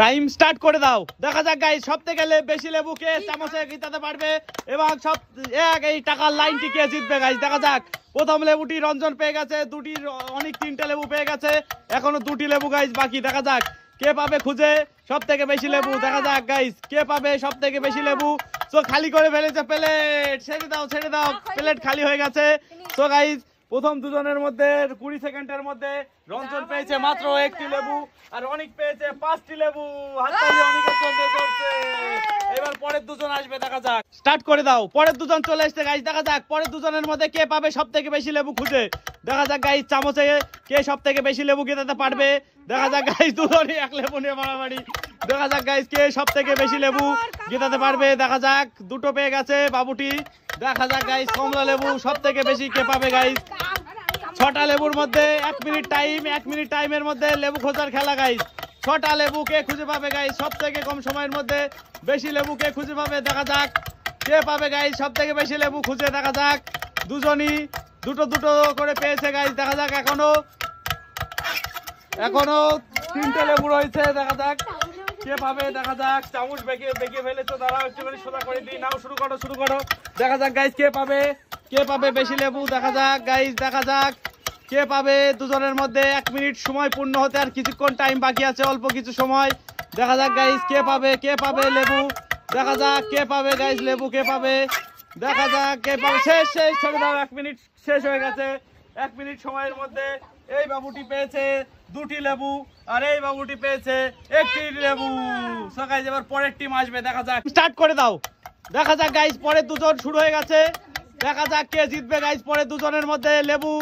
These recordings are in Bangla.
টাইম স্টার্ট করে দাও। দেখা যাক গাইস সব থেকে বেশি লেবু কে চামচে জিতাতে পারবে এবং সব এই টাকার লাইনটি কে জিতবে গাইস। দেখা যাক প্রথম লেবুটি রঞ্জন পেয়ে গেছে, দুটি অনেক 3টে লেবু পেয়ে গেছে, এখনো 2টি লেবু গাইস বাকি। দেখা যাক কে পাবে খুঁজে সব থেকে বেশি লেবু। দেখা যাক গাইস কে পাবে সব থেকে বেশি লেবু। সো খালি করে ফেলেছে প্লেট, ছেড়ে দাও প্লেট খালি হয়ে গেছে। সো গাইস প্রথম দুজনের মধ্যে 20 সেকেন্ডের মধ্যে রঞ্জন পেয়েছে মাত্র 1টি লেবু আর অনেক পেয়েছে 5টি লেবু। হাততালি অনেকের জন্য চলছে। এবার পরের দুজন আসবে, দেখা যাক স্টার্ট করে দাও। পরের দুজন চলে আসছে গাইস। দেখা যাক পরের দুজনের মধ্যে কে পাবে সব থেকে বেশি লেবু খুঁজে। দেখা যাক গাইস চামচে কে সব থেকে বেশি লেবু খেতে পারবে। দেখা যাক গাইস দুজনই এক লেবু নিয়ে মারামারি। দেখা যাক গাইস কে সব থেকে বেশি লেবু জেতাতে পারবে। দেখা যাক 2টো পেয়ে গেছে বাবুটি। দেখা যাক গাইস কমলা লেবু সব থেকে বেশি কে পাবে গাইস। 6টা লেবুর মধ্যে 1 মিনিট টাইম, 1 মিনিট টাইমের মধ্যে লেবু খোঁজার খেলা গাইস। 6টা লেবু কে খুঁজে পাবে গাইস সব থেকে কম সময়ের মধ্যে বেশি লেবু কে খুঁজে পাবে। দেখা যাক কে পাবে গাইস সব থেকে বেশি লেবু খুঁজে। দেখা যাক দুজনই দুটো করে পেয়েছে গাইস। দেখা যাক এখনো 3টে লেবু রয়েছে। দেখা যাক কে পাবে। দেখা যাক চামচ বেঁকে ফেলেছো, দাঁড়াও একটুখানি সোজা করে দিই। নাও শুরু করো। দেখা যাক গাইস কে পাবে বেশি লেবু। দেখা যাক গাইস, দেখা যাক কে পাবে। দুজনের মধ্যে 1 মিনিট সময় পূর্ণ হতে আর কিছুক্ষণ টাইম বাকি আছে, অল্প কিছু সময়। দেখা যাক গাইস কে পাবে লেবু। দেখা যাক কে পাবে গাইস লেবু কে পাবে। দেখা যাক কে পাবে। শেষ ছেড়ে দাও, 1 মিনিট শেষ হয়ে গেছে। 1 মিনিট সময়ের মধ্যে এই বাবুটি পেয়েছে 2টি লেবু আর এই বাবুটি পেয়েছে 1টি লেবু। সো গাইস এবার পরের টিম আসবে, দেখা যাক স্টার্ট করে দাও। দেখা যাক গাইস পরের দুজন শুরু হয়ে গেছে। দেখা যাক কে জিতবে গাইস পরের দুজনের মধ্যে লেবু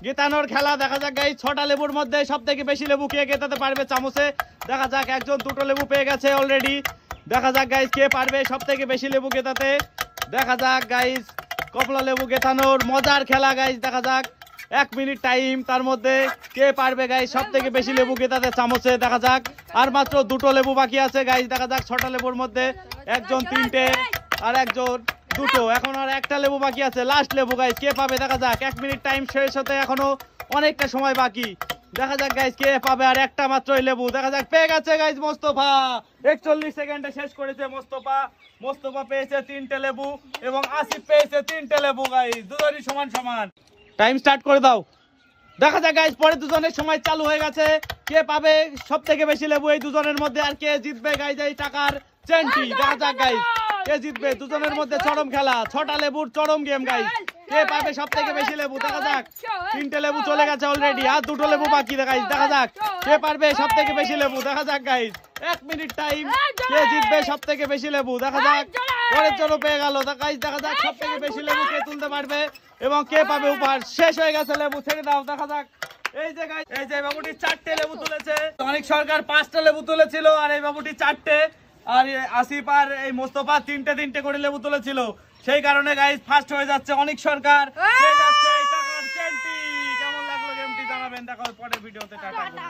গেতানোর খেলা। দেখা যাক গাইস 6টা লেবুর মধ্যে সব থেকে বেশি লেবু কে গেতাতে পারবে চামচে। দেখা যাক একজন 2টো লেবু পেয়ে গেছে অলরেডি। দেখা যাক গাইস কে পারবে সব থেকে বেশি লেবু গেতাতে। দেখা যাক গাইস কমলা লেবু গেতানোর মজার খেলা গাইস। দেখা যাক 1 মিনিট টাইম, তার মধ্যে কে পারবে গাইস সব থেকে বেশি লেবু গেতাতে চামচে। দেখা যাক আর মাত্র 2টো লেবু বাকি আছে গাইস। দেখা যাক 6টা লেবুর মধ্যে একজন 3টে আর একজন 2টো, এখন আর 1টা লেবু বাকি আছে, লাস্ট লেবু গাইস কে পাবে। দেখা যাক 1 মিনিট টাইম শেষ হতে এখনো অনেকটা সময় বাকি। দেখা যাক গাইস কে পাবে আর একটা মাত্রই লেবু। দেখা যাক পেয়ে গেছে গাইস মোস্তফা। 41 সেকেন্ডে শেষ করেছে মোস্তফা পেয়েছে 3টে লেবু এবং আসিফ পেয়েছে 3টে লেবু গাইস। দুজনই সমান। টাইম স্টার্ট করে দাও। দেখা যাক গাইস পরে দুজনের সময় চালু হয়ে গেছে। কে পাবে সব থেকে বেশি লেবু এই দুজনের মধ্যে আর কে জিতবে গাইস এই টাকার চেনটি। দেখা যাক গাইস কে জিতবে। দুজনের মধ্যে চরম খেলা, 6টা লেবুর চরম গেম গাইস। কে পাবে সব থেকে বেশি লেবু। দেখা যাক 3টে লেবু চলে গেছে অলরেডি আর 2টো লেবু বাকি গাইস। দেখা যাক কে পারবে সব থেকে বেশি লেবু। দেখা যাক গাইস 1 মিনিট টাইম, কে জিতবে সব থেকে বেশি লেবু। দেখা যাক পরের জন্য পেয়ে গেল গাইস। দেখা যাক সব থেকে বেশি লেবু কে তুলতে পারবে এবং কে পাবে উপহার। শেষ হয়ে গেছে লেবু, ছেড়ে দাও। দেখা যাক এই যে গাইস এই যে বাবুটি 4টে লেবু তুলেছে। অনেক সরকার 5টা লেবু তুলেছিল আর এই বাবুটি 4টে আর আসিফ আর এই মোস্তফা 3টে করে লেবু তুলেছিল। সেই কারণে গাইস ফার্স্ট হয়ে যাচ্ছে অনেক সরকার। পেয়ে যাচ্ছে এই টাকার চেনটি। কেমন লাগলো গেমটি জানাবেন। দেখা হবে পরের ভিডিওতে। টাটা।